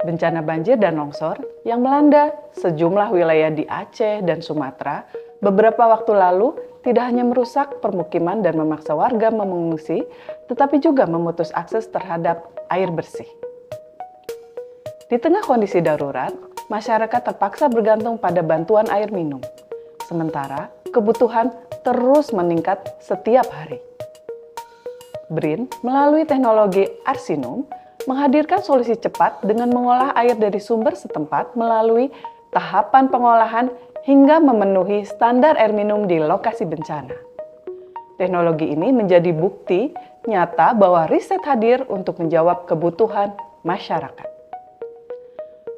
Bencana banjir dan longsor yang melanda sejumlah wilayah di Aceh dan Sumatera beberapa waktu lalu tidak hanya merusak permukiman dan memaksa warga mengungsi, tetapi juga memutus akses terhadap air bersih. Di tengah kondisi darurat, masyarakat terpaksa bergantung pada bantuan air minum. Sementara kebutuhan terus meningkat setiap hari. BRIN melalui teknologi Arsinum menghadirkan solusi cepat dengan mengolah air dari sumber setempat melalui tahapan pengolahan hingga memenuhi standar air minum di lokasi bencana. Teknologi ini menjadi bukti nyata bahwa riset hadir untuk menjawab kebutuhan masyarakat.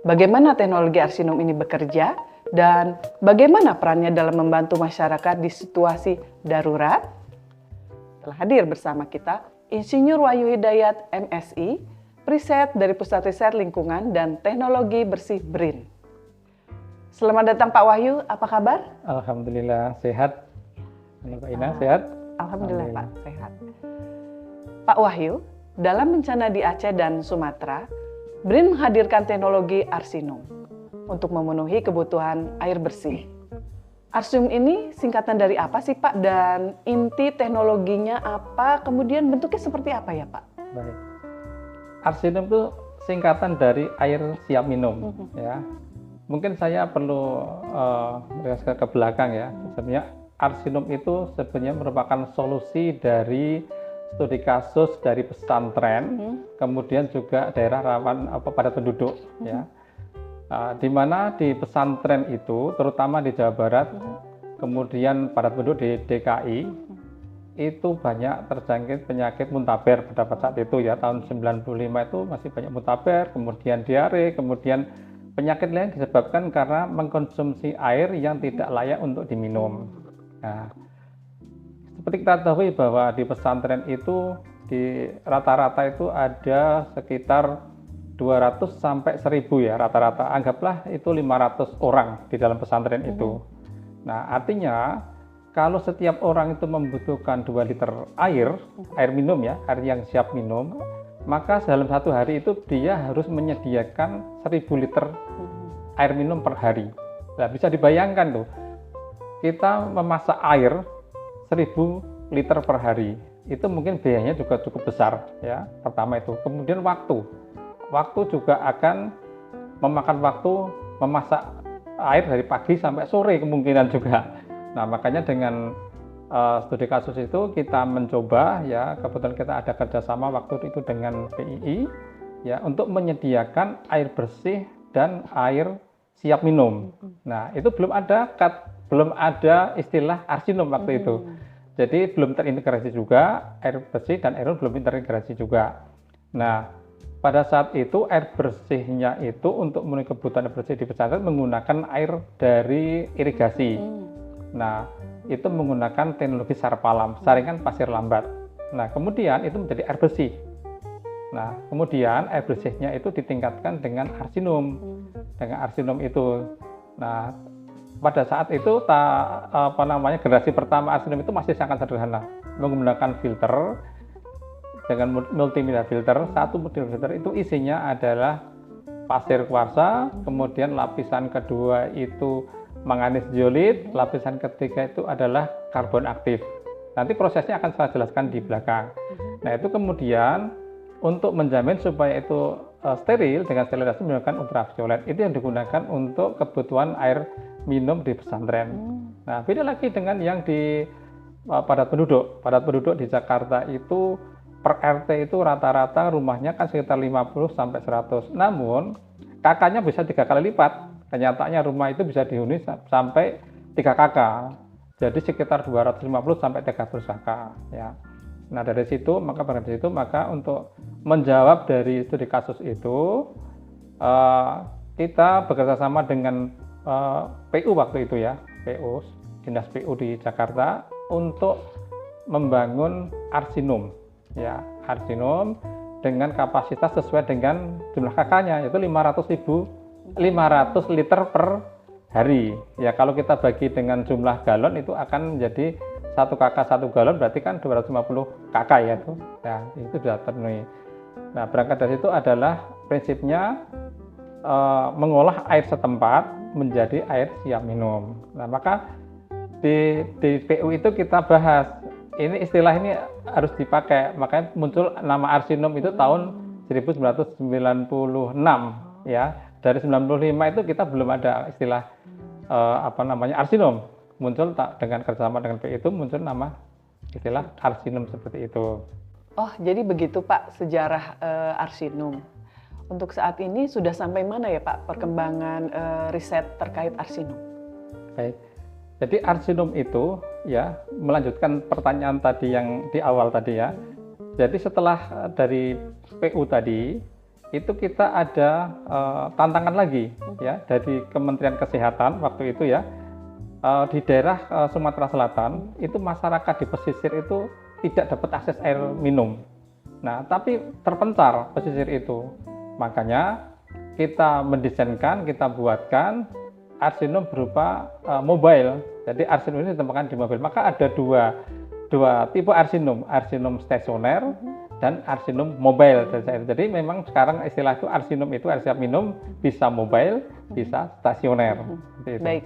Bagaimana teknologi Arsinum ini bekerja dan bagaimana perannya dalam membantu masyarakat di situasi darurat? Telah hadir bersama kita Insinyur Wahyu Hidayat, MSI, Riset dari Pusat Riset Lingkungan dan Teknologi Bersih BRIN. Selamat datang Pak Wahyu, apa kabar? Alhamdulillah sehat. Pak Ina sehat? Alhamdulillah Pak, sehat. Pak Wahyu, dalam bencana di Aceh dan Sumatera, BRIN menghadirkan teknologi Arsinum untuk memenuhi kebutuhan air bersih. Arsinum ini singkatan dari apa sih Pak? Dan inti teknologinya apa? Kemudian bentuknya seperti apa ya Pak? Baik. Arsinum itu singkatan dari air siap minum, ya. Mungkin saya perlu ke belakang ya. Sebenarnya Arsinum itu sebenarnya merupakan solusi dari studi kasus dari pesantren, kemudian juga daerah rawan padat penduduk, ya. Di mana di pesantren itu, terutama di Jawa Barat, kemudian padat penduduk di DKI, itu banyak terjangkit penyakit muntaber pada saat itu ya, tahun 95 itu masih banyak muntaber, kemudian diare, kemudian penyakit lain disebabkan karena mengkonsumsi air yang tidak layak untuk diminum. Nah, seperti kita ketahui bahwa di pesantren itu di rata-rata itu ada sekitar 200 sampai 1000 ya rata-rata, anggaplah itu 500 orang di dalam pesantren itu. Nah, artinya kalau setiap orang itu membutuhkan 2 liter air minum ya, air yang siap minum, maka dalam satu hari itu dia harus menyediakan 1000 liter air minum per hari. Nah, bisa dibayangkan tuh, kita memasak air 1000 liter per hari, itu mungkin biayanya juga cukup besar ya, pertama itu. Kemudian waktu juga akan memakan waktu memasak air dari pagi sampai sore kemungkinan juga. Nah, makanya dengan studi kasus itu kita mencoba ya, kebetulan kita ada kerjasama waktu itu dengan PII ya, untuk menyediakan air bersih dan air siap minum. Nah, itu belum ada istilah Arsinum waktu itu. Jadi belum terintegrasi juga, air bersih dan air minum belum terintegrasi juga. Nah, pada saat itu air bersihnya itu untuk memenuhi kebutuhan air bersih di pesantren menggunakan air dari irigasi. Nah, itu menggunakan teknologi sarpalam, saringan pasir lambat. Nah, kemudian itu menjadi air bersih. Nah, kemudian air bersihnya itu ditingkatkan dengan Arsinum. Dengan Arsinum itu. Nah, pada saat itu generasi pertama Arsinum itu masih sangat sederhana, menggunakan filter dengan multimedia filter. Satu multimedia filter itu isinya adalah pasir kuarsa, kemudian lapisan kedua itu manganis diolit, lapisan ketiga itu adalah karbon aktif. Nanti prosesnya akan saya jelaskan di belakang. Nah, itu kemudian untuk menjamin supaya itu steril dengan sterilisasi menggunakan ultraviolet, itu yang digunakan untuk kebutuhan air minum di pesantren. Nah, beda lagi dengan yang di padat penduduk. Padat penduduk di Jakarta itu per RT itu rata-rata rumahnya kan sekitar 50 sampai 100. Namun kakaknya bisa 3 kali lipat. Kenyataannya rumah itu bisa dihuni sampai 3 kakak. Jadi sekitar 250 sampai 300 kakak ya. Nah, dari situ maka untuk menjawab dari studi kasus itu kita bekerja sama dengan PU waktu itu ya, PU, Dinas PU di Jakarta untuk membangun Arsinum ya, Arsinum dengan kapasitas sesuai dengan jumlah kakaknya, yaitu 500 liter per hari. Ya, kalau kita bagi dengan jumlah galon itu akan menjadi 1 kakak 1 galon, berarti kan 250 kakak ya itu. Nah, itu sudah terpenuhi. Nah, berangkat dari situ adalah prinsipnya mengolah air setempat menjadi air siap minum. Nah, maka di PU itu kita bahas ini istilah ini harus dipakai, makanya muncul nama arsinum itu tahun 1996 ya. Dari 95 itu kita belum ada istilah arsinum. Muncul dengan kerjasama dengan PU itu muncul nama istilah arsinum seperti itu. Oh, jadi begitu Pak sejarah arsinum. Untuk saat ini sudah sampai mana ya Pak perkembangan riset terkait arsinum? Baik, jadi arsinum itu ya melanjutkan pertanyaan tadi yang di awal tadi ya. Jadi setelah dari PU tadi itu kita ada tantangan lagi ya dari Kementerian Kesehatan waktu itu ya. Di daerah Sumatera Selatan itu masyarakat di pesisir itu tidak dapat akses air minum. Nah, tapi terpencar pesisir itu. Makanya kita mendesainkan, kita buatkan arsinum berupa mobile. Jadi arsinum ini ditempatkan di mobil. Maka ada dua tipe arsinum stasioner dan arsinum mobile. Jadi memang sekarang istilah itu arsinum itu air siap minum bisa mobile, bisa stasioner. Baik,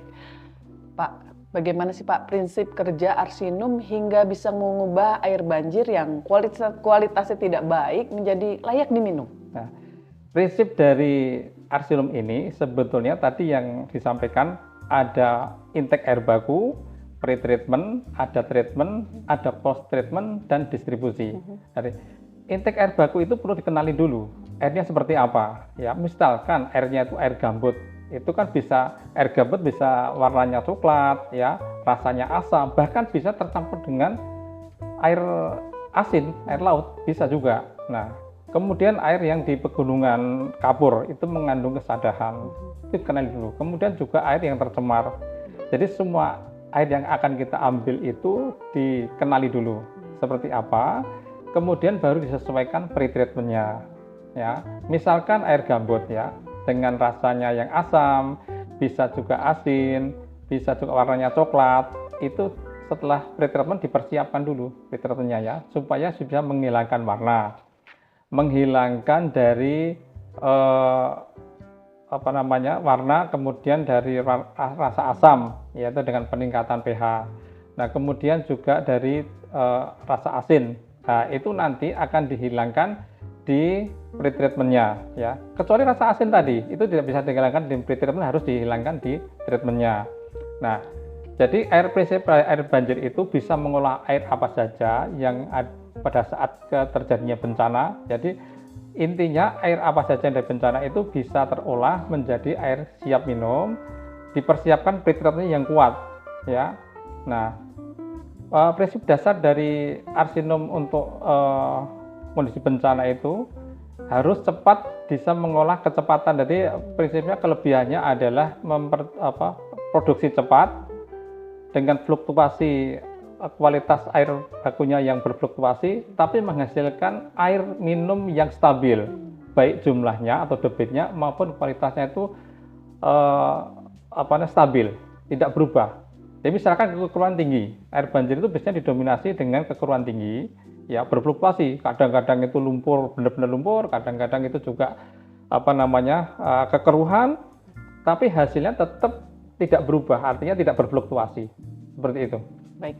Pak. Bagaimana sih Pak prinsip kerja arsinum hingga bisa mengubah air banjir yang kualitasnya tidak baik menjadi layak diminum? Nah, prinsip dari arsinum ini sebetulnya tadi yang disampaikan ada intake air baku, pre-treatment, ada post-treatment, dan distribusi. Jadi, intake air baku itu perlu dikenali dulu, airnya seperti apa. Ya, misalkan airnya itu air gambut, itu kan bisa air gambut bisa warnanya coklat, ya, rasanya asam, bahkan bisa tercampur dengan air asin, air laut, bisa juga. Nah, kemudian air yang di pegunungan kapur itu mengandung kesadahan, itu dikenali dulu. Kemudian juga air yang tercemar. Jadi semua air yang akan kita ambil itu dikenali dulu seperti apa, kemudian baru disesuaikan pre-treatmentnya. Ya, misalkan air gambut ya, dengan rasanya yang asam, bisa juga asin, bisa juga warnanya coklat, itu setelah pre-treatment dipersiapkan dulu pre-treatmentnya ya, supaya bisa menghilangkan warna, menghilangkan dari warna, kemudian dari rasa asam, yaitu dengan peningkatan pH. Nah, kemudian juga dari rasa asin. Nah, itu nanti akan dihilangkan di pre-treatmentnya ya. Kecuali rasa asin tadi, itu tidak bisa dihilangkan di pre-treatment, harus dihilangkan di treatmentnya. Nah, jadi prinsip air banjir itu bisa mengolah air apa saja yang pada saat terjadinya bencana. Jadi intinya air apa saja yang dari bencana itu bisa terolah menjadi air siap minum, dipersiapkan pre-treatment yang kuat ya. Nah, prinsip dasar dari arsinum untuk kondisi bencana itu harus cepat bisa mengolah kecepatan. Jadi prinsipnya kelebihannya adalah produksi cepat dengan fluktuasi kualitas air bakunya yang berfluktuasi, tapi menghasilkan air minum yang stabil, baik jumlahnya atau debitnya maupun kualitasnya itu stabil, tidak berubah. Jadi misalkan kekeruan tinggi, air banjir itu biasanya didominasi dengan kekeruan tinggi, ya berfluktuasi. Kadang-kadang itu lumpur, benar-benar lumpur, kadang-kadang itu juga kekeruhan, tapi hasilnya tetap tidak berubah, artinya tidak berfluktuasi. Seperti itu. Baik.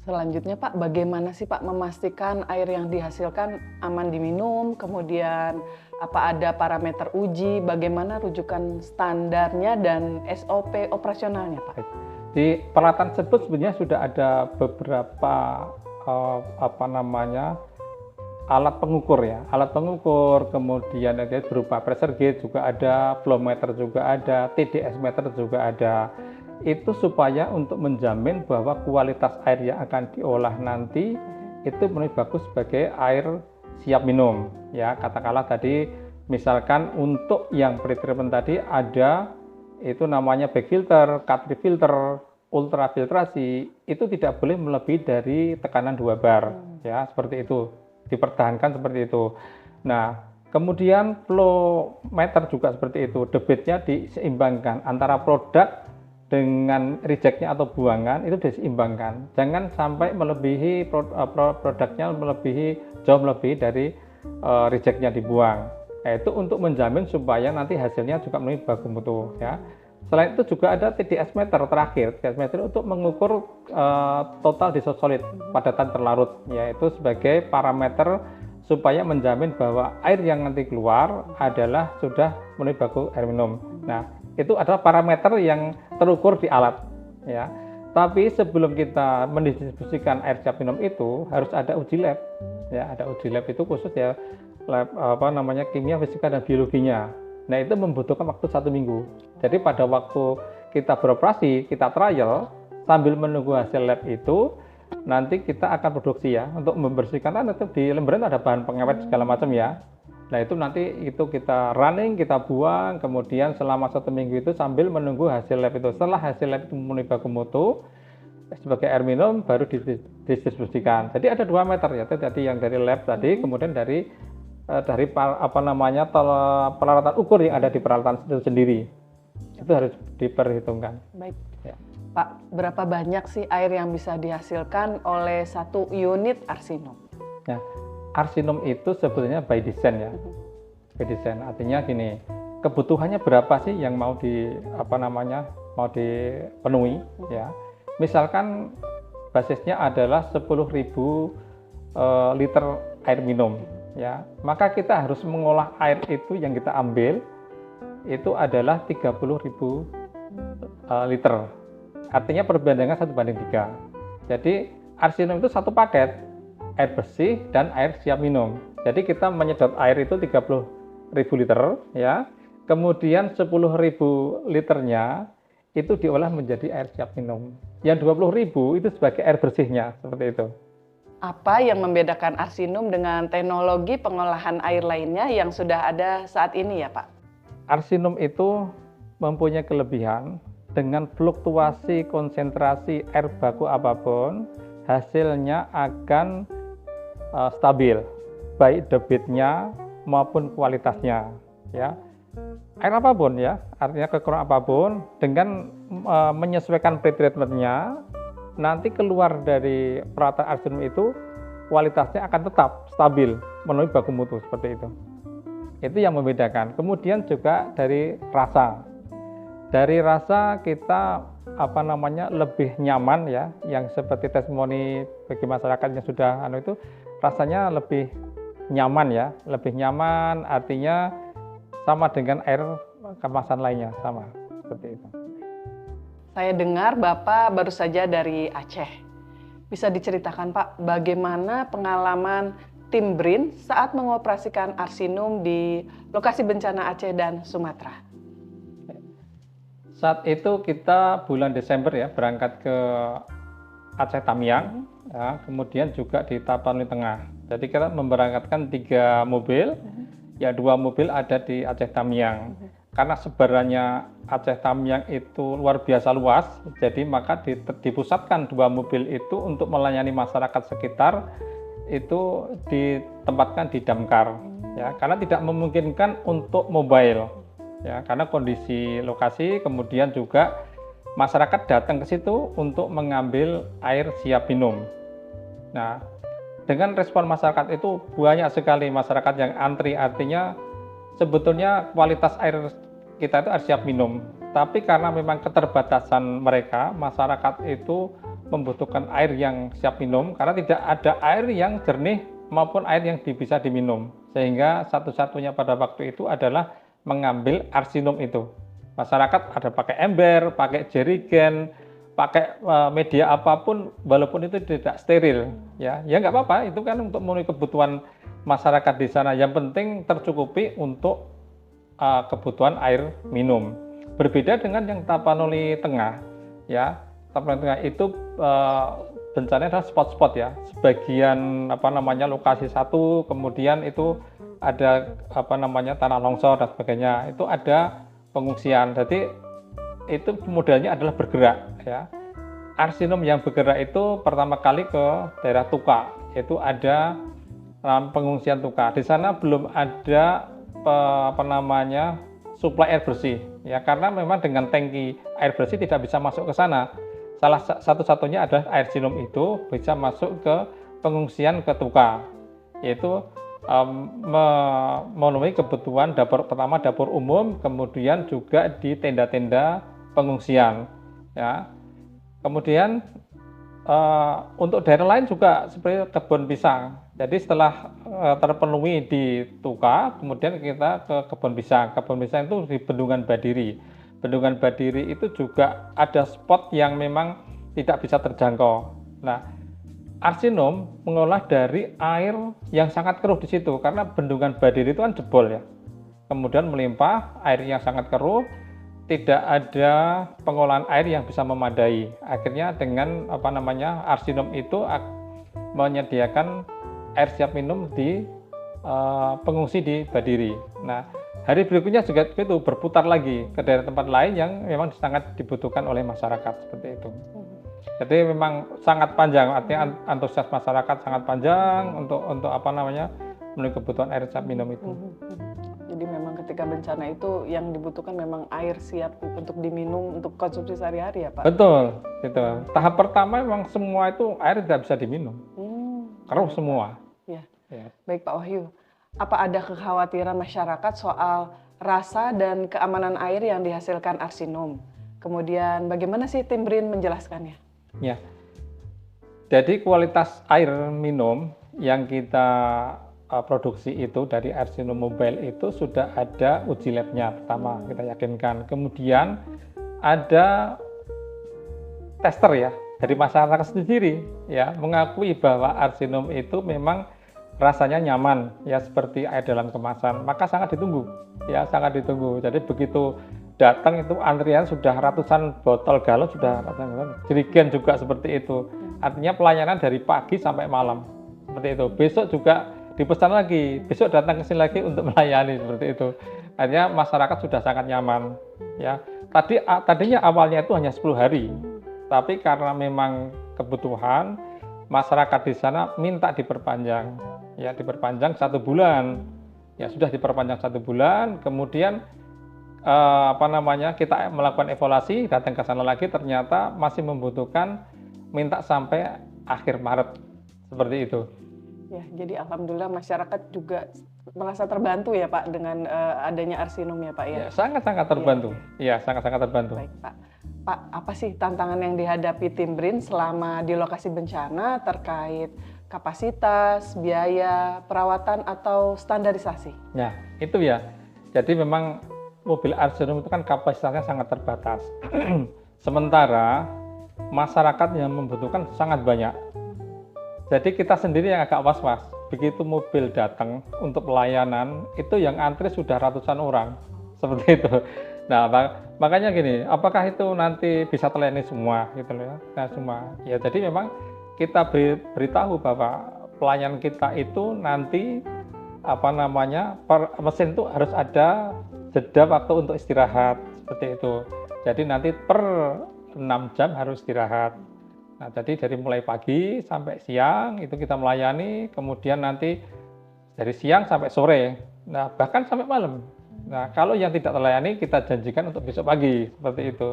Selanjutnya Pak, bagaimana sih Pak memastikan air yang dihasilkan aman diminum, kemudian apa ada parameter uji, bagaimana rujukan standarnya dan SOP operasionalnya Pak? Di peralatan tersebut sebenarnya sudah ada beberapa alat pengukur ya, alat pengukur, kemudian ada berupa pressure gauge juga ada, flow meter juga ada, TDS meter juga ada. Itu supaya untuk menjamin bahwa kualitas air yang akan diolah nanti itu lebih bagus sebagai air siap minum ya. Katakanlah tadi misalkan untuk yang pre-treatment tadi ada itu namanya back filter, cut filter, ultrafiltrasi, itu tidak boleh melebihi dari tekanan 2 bar ya, seperti itu, dipertahankan seperti itu. Nah, kemudian flow meter juga seperti itu, debitnya diseimbangkan antara produk dengan rejectnya atau buangan, itu diseimbangkan. Jangan sampai melebihi produknya jauh melebihi dari rejectnya dibuang. yaitu untuk menjamin supaya nanti hasilnya juga memenuhi baku mutu ya. Selain itu juga ada TDS meter terakhir, TDS meter untuk mengukur total disosolid padatan terlarut, yaitu sebagai parameter supaya menjamin bahwa air yang nanti keluar adalah sudah memenuhi baku air minum. Nah, itu adalah parameter yang terukur di alat ya. Tapi sebelum kita mendistribusikan air siap minum itu harus ada uji lab ya, ada uji lab itu khusus ya, lab kimia, fisika dan biologinya. Nah, itu membutuhkan waktu 1 minggu. Jadi pada waktu kita beroperasi, kita trial sambil menunggu hasil lab itu, nanti kita akan produksi ya untuk membersihkan. Kan itu di lembaran ada bahan pengawet segala macam ya. Nah, itu nanti itu kita running, kita buang, kemudian selama 1 minggu itu sambil menunggu hasil lab itu. Setelah hasil lab itu memenuhi baku mutu sebagai air minum baru didistribusikan. Jadi ada 2 meter ya, tadi yang dari lab tadi, kemudian dari peralatan ukur yang ada di peralatan itu sendiri. Itu harus diperhitungkan. Baik. Ya. Pak, berapa banyak sih air yang bisa dihasilkan oleh 1 unit arsinum? Ya, arsinum itu sebetulnya by design ya. By design artinya gini, kebutuhannya berapa sih yang mau dipenuhi ya. Misalkan basisnya adalah 10.000 liter air minum ya. Maka kita harus mengolah air itu yang kita ambil itu adalah 30.000 liter. Artinya perbandingan 1:3. Jadi arsinum itu 1 paket, air bersih dan air siap minum. Jadi kita menyedot air itu 30.000 liter ya. Kemudian 10.000 liternya itu diolah menjadi air siap minum. Yang 20.000 itu sebagai air bersihnya, seperti itu. Apa yang membedakan arsinum dengan teknologi pengolahan air lainnya yang sudah ada saat ini ya, Pak? Arsinum itu mempunyai kelebihan dengan fluktuasi konsentrasi air baku apapun, hasilnya akan stabil, baik debitnya maupun kualitasnya. Ya, air apapun ya, artinya kekurangan apapun, dengan menyesuaikan pretreatmentnya, nanti keluar dari peralatan arsinum itu kualitasnya akan tetap stabil, memenuhi baku mutu seperti itu. Itu yang membedakan. Kemudian juga dari rasa. Dari rasa kita lebih nyaman ya, yang seperti testimoni bagi masyarakat yang sudah itu rasanya lebih nyaman ya, lebih nyaman artinya sama dengan air kemasan lainnya, sama seperti itu. Saya dengar Bapak baru saja dari Aceh. Bisa diceritakan Pak, bagaimana pengalaman tim BRIN saat mengoperasikan arsinum di lokasi bencana Aceh dan Sumatera? Saat itu kita bulan Desember ya berangkat ke Aceh Tamiang, ya, kemudian juga di Tapanuli Tengah. Jadi kita memberangkatkan 3 mobil, ya 2 mobil ada di Aceh Tamiang. Karena sebarannya Aceh Tamiang itu luar biasa luas, jadi maka dipusatkan 2 mobil itu untuk melayani masyarakat sekitar, itu ditempatkan di damkar, ya, karena tidak memungkinkan untuk mobile. Ya, karena kondisi lokasi, kemudian juga masyarakat datang ke situ untuk mengambil air siap minum. Nah, dengan respon masyarakat itu banyak sekali masyarakat yang antri, artinya sebetulnya kualitas air kita itu air siap minum. Tapi karena memang keterbatasan mereka, masyarakat itu membutuhkan air yang siap minum karena tidak ada air yang jernih maupun air yang bisa diminum. Sehingga satu-satunya pada waktu itu adalah mengambil arsinum itu. Masyarakat ada pakai ember, pakai jerigen, pakai media apapun, walaupun itu tidak steril, ya nggak apa-apa. Itu kan untuk memenuhi kebutuhan masyarakat di sana. Yang penting tercukupi untuk kebutuhan air minum. Berbeda dengan yang Tapanuli Tengah, ya Tapanuli Tengah itu bencananya adalah spot-spot ya. Sebagian lokasi satu, kemudian itu ada tanah longsor dan sebagainya, itu ada pengungsian. Jadi itu modelnya adalah bergerak ya. Arsinum yang bergerak itu pertama kali ke daerah Tuka, itu ada pengungsian Tuka. Di sana belum ada suplai air bersih ya, karena memang dengan tangki air bersih tidak bisa masuk ke sana. Salah satu-satunya adalah arsinum itu bisa masuk ke pengungsian ke Tuka, yaitu memenuhi kebutuhan dapur, pertama dapur umum, kemudian juga di tenda-tenda pengungsian, ya. Kemudian untuk daerah lain juga seperti kebun pisang. Jadi setelah terpenuhi di Tuka, kemudian kita ke kebun pisang. Kebun pisang itu di Bendungan Badiri. Bendungan Badiri itu juga ada spot yang memang tidak bisa terjangkau. Nah, Arsinum mengolah dari air yang sangat keruh di situ, karena Bendungan Badiri itu kan jebol ya. Kemudian melimpah, air yang sangat keruh, tidak ada pengolahan air yang bisa memadai. Akhirnya dengan Arsinum itu menyediakan air siap minum di pengungsi di Badiri. Nah, hari berikutnya juga itu berputar lagi ke daerah tempat lain yang memang sangat dibutuhkan oleh masyarakat seperti itu. Jadi memang sangat panjang, artinya antusias masyarakat sangat panjang untuk memenuhi kebutuhan air siap minum itu. Jadi memang ketika bencana itu yang dibutuhkan memang air siap untuk diminum, untuk konsumsi sehari-hari ya Pak? Betul, gitu. Tahap pertama memang semua itu air tidak bisa diminum, keruh semua. Ya. Ya. Baik Pak Wahyu, apa ada kekhawatiran masyarakat soal rasa dan keamanan air yang dihasilkan Arsinum? Kemudian bagaimana sih tim BRIN menjelaskannya? Ya, jadi kualitas air minum yang kita produksi itu dari Arsinum Mobile itu sudah ada uji labnya, pertama kita yakinkan. Kemudian ada tester ya dari masyarakat sendiri ya mengakui bahwa Arsinum itu memang rasanya nyaman ya seperti air dalam kemasan, maka sangat ditunggu ya, sangat ditunggu. Jadi begitu datang itu antrian sudah ratusan botol galon, sudah ratusan, jerigen juga seperti itu. Artinya pelayanan dari pagi sampai malam seperti itu. Besok juga dipesan lagi, besok datang ke sini lagi untuk melayani seperti itu. Akhirnya masyarakat sudah sangat nyaman ya. Tadinya awalnya itu hanya 10 hari. Tapi karena memang kebutuhan masyarakat di sana minta diperpanjang. Ya, diperpanjang 1 bulan. Ya, sudah diperpanjang 1 bulan, kemudian kita melakukan evaluasi, datang ke sana lagi ternyata masih membutuhkan minta sampai akhir Maret. Seperti itu. Ya, jadi alhamdulillah masyarakat juga merasa terbantu ya Pak dengan adanya Arsinum ya Pak ya. Ya, sangat-sangat terbantu. Iya, sangat-sangat terbantu. Baik Pak. Pak, apa sih tantangan yang dihadapi tim BRIN selama di lokasi bencana terkait kapasitas, biaya, perawatan atau standarisasi? Ya, itu ya. Jadi memang mobil Arsinum itu kan kapasitasnya sangat terbatas. Sementara masyarakat yang membutuhkan sangat banyak. Jadi kita sendiri yang agak was-was. Begitu mobil datang untuk pelayanan, itu yang antri sudah ratusan orang. Seperti itu. Nah, makanya gini, apakah itu nanti bisa terlayani semua gitu loh ya? Nah, semua. Ya, jadi memang kita beritahu bahwa pelayanan kita itu nanti per mesin itu harus ada jeda waktu untuk istirahat seperti itu. Jadi nanti per 6 jam harus istirahat. Nah, jadi dari mulai pagi sampai siang itu kita melayani, kemudian nanti dari siang sampai sore, nah bahkan sampai malam. Nah, kalau yang tidak terlayani kita janjikan untuk besok pagi, seperti itu.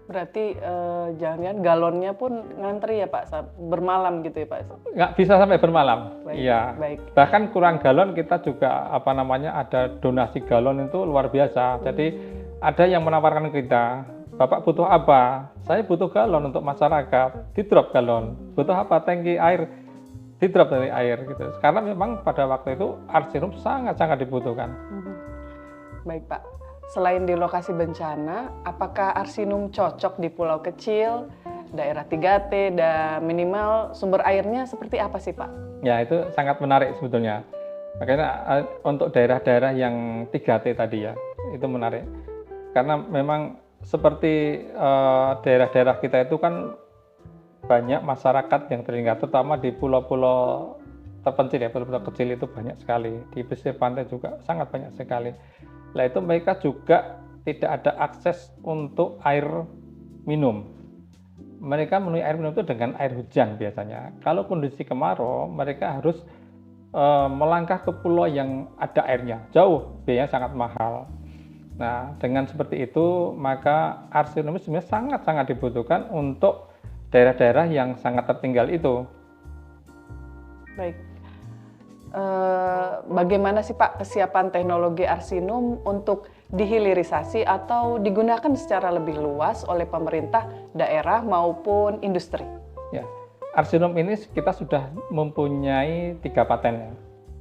Berarti jangan-jangan galonnya pun ngantri ya Pak, bermalam gitu ya Pak? Nggak bisa sampai bermalam. Iya. Baik. Bahkan kurang galon kita juga ada donasi galon itu luar biasa. Jadi ada yang menawarkan kita, Bapak butuh apa? Saya butuh galon untuk masyarakat, di-drop galon. Butuh apa? Tangki air, di-drop dari air gitu. Karena memang pada waktu itu Arsinum sangat-sangat dibutuhkan. Baik Pak, selain di lokasi bencana, apakah Arsinum cocok di pulau kecil, daerah 3T, dan minimal sumber airnya seperti apa sih Pak? Ya, itu sangat menarik sebetulnya. Makanya untuk daerah-daerah yang 3T tadi ya, itu menarik. Karena memang seperti daerah-daerah kita itu kan banyak masyarakat yang tertinggal, terutama di pulau-pulau terpencil ya, pulau-pulau kecil itu banyak sekali. Di pesisir pantai juga sangat banyak sekali. Nah, itu mereka juga tidak ada akses untuk air minum. Mereka memenuhi air minum itu dengan air hujan biasanya. Kalau kondisi kemarau, mereka harus melangkah ke pulau yang ada airnya. Jauh, biayanya sangat mahal. Nah, dengan seperti itu, maka Arsinum sebenarnya sangat-sangat dibutuhkan untuk daerah-daerah yang sangat tertinggal itu. Baik. Bagaimana sih Pak kesiapan teknologi Arsinum untuk dihilirisasi atau digunakan secara lebih luas oleh pemerintah daerah maupun industri? Ya, Arsinum ini kita sudah mempunyai 3 paten ya.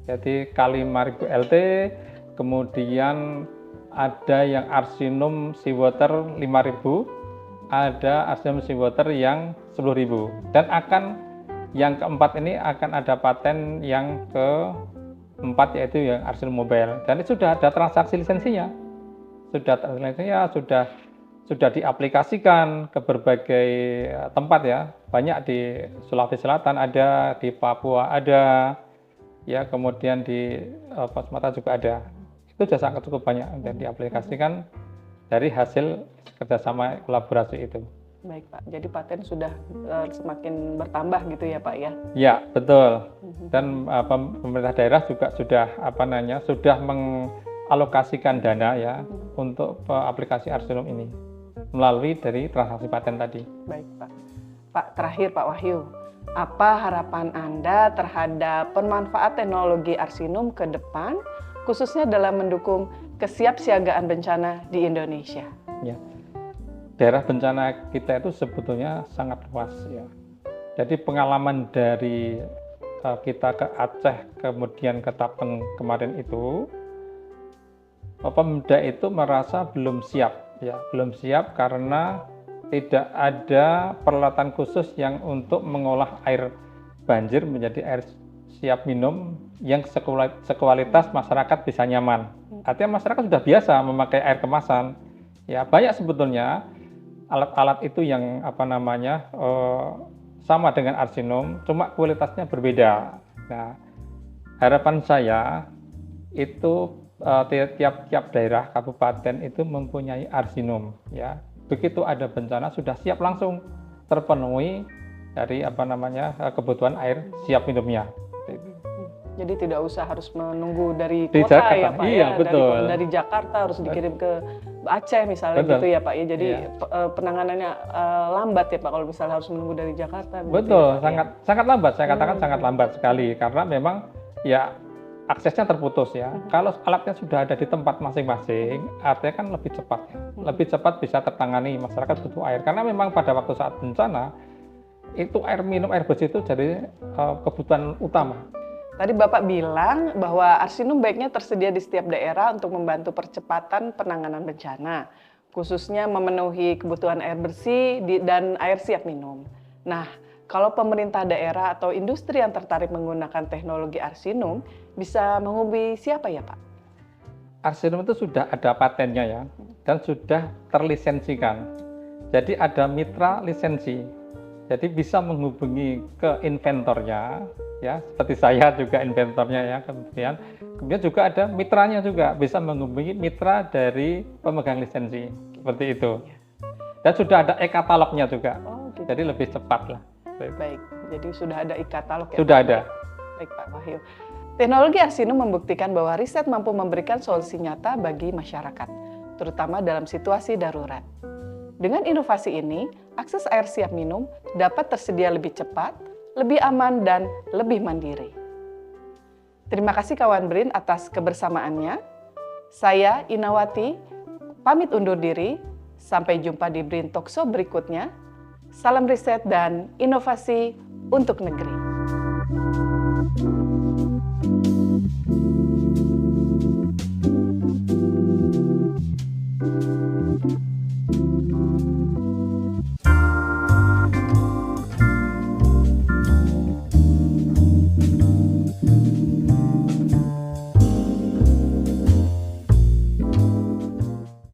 Jadi kali 5000 LT, kemudian ada yang Arsinum Seawater 5000, ada Arsinum Seawater yang 10.000, dan yang keempat ini akan ada paten yang keempat, yaitu yang Arsinum Mobile, dan itu sudah ada transaksi lisensinya, sudah diaplikasikan ke berbagai tempat ya, banyak di Sulawesi Selatan ada, di Papua ada, ya kemudian di Sumatera juga ada. Itu sudah sangat cukup banyak dan diaplikasikan dari hasil kerjasama kolaborasi itu. Baik Pak, jadi paten sudah semakin bertambah gitu ya Pak ya? Ya betul. Dan pemerintah daerah juga sudah mengalokasikan dana ya untuk aplikasi Arsinum ini melalui dari transaksi paten tadi. Baik Pak. Pak terakhir Pak Wahyu, apa harapan Anda terhadap pemanfaat teknologi Arsinum ke depan, khususnya dalam mendukung kesiapsiagaan bencana di Indonesia? Ya. Daerah bencana kita itu sebetulnya sangat luas ya. Jadi pengalaman dari kita ke Aceh kemudian ke Tapeng kemarin itu, Pemda itu merasa belum siap ya, belum siap karena tidak ada peralatan khusus yang untuk mengolah air banjir menjadi air siap minum yang sekualitas masyarakat bisa nyaman. Artinya masyarakat sudah biasa memakai air kemasan. Ya, banyak sebetulnya alat-alat itu yang sama dengan Arsinum, cuma kualitasnya berbeda. Nah, harapan saya itu tiap-tiap daerah kabupaten itu mempunyai Arsinum. Ya, begitu ada bencana sudah siap langsung terpenuhi dari kebutuhan air siap minumnya. Jadi tidak usah harus menunggu dari Di kota Jakarta. ya Pak Iya, ya, betul. dari Jakarta harus dikirim ke Aceh misalnya Betul. gitu ya Pak ya. Jadi Iya. Penanganannya lambat ya Pak kalau misalnya harus menunggu dari Jakarta. Betul, ya, Pak, sangat lambat. Saya katakan sangat lambat sekali karena memang ya aksesnya terputus ya. Kalau alatnya sudah ada di tempat masing-masing, artinya kan lebih cepat ya. Lebih cepat bisa tertangani, masyarakat butuh air karena memang pada waktu saat bencana itu air minum, air bersih itu jadi kebutuhan utama. Tadi Bapak bilang bahwa Arsinum baiknya tersedia di setiap daerah untuk membantu percepatan penanganan bencana, khususnya memenuhi kebutuhan air bersih dan air siap minum. Nah, kalau pemerintah daerah atau industri yang tertarik menggunakan teknologi Arsinum, bisa menghubungi siapa ya Pak? Arsinum itu sudah ada patennya ya, dan sudah terlisensikan. Jadi ada mitra lisensi. Jadi bisa menghubungi ke inventornya, ya seperti saya juga inventornya ya. Kemudian juga ada mitranya juga, bisa menghubungi mitra dari pemegang lisensi seperti itu. Dan sudah ada e-katalognya juga. Oh, gitu. Jadi lebih cepat lah. Baik, jadi sudah ada e-katalog ya? Sudah Pak? ada. Baik Pak Wahyu. Teknologi Arsinum membuktikan bahwa riset mampu memberikan solusi nyata bagi masyarakat, terutama dalam situasi darurat. Dengan inovasi ini, akses air siap minum dapat tersedia lebih cepat, lebih aman, dan lebih mandiri. Terima kasih kawan BRIN atas kebersamaannya. Saya Inawati, pamit undur diri. Sampai jumpa di BRIN Talkshow berikutnya. Salam riset dan inovasi untuk negeri.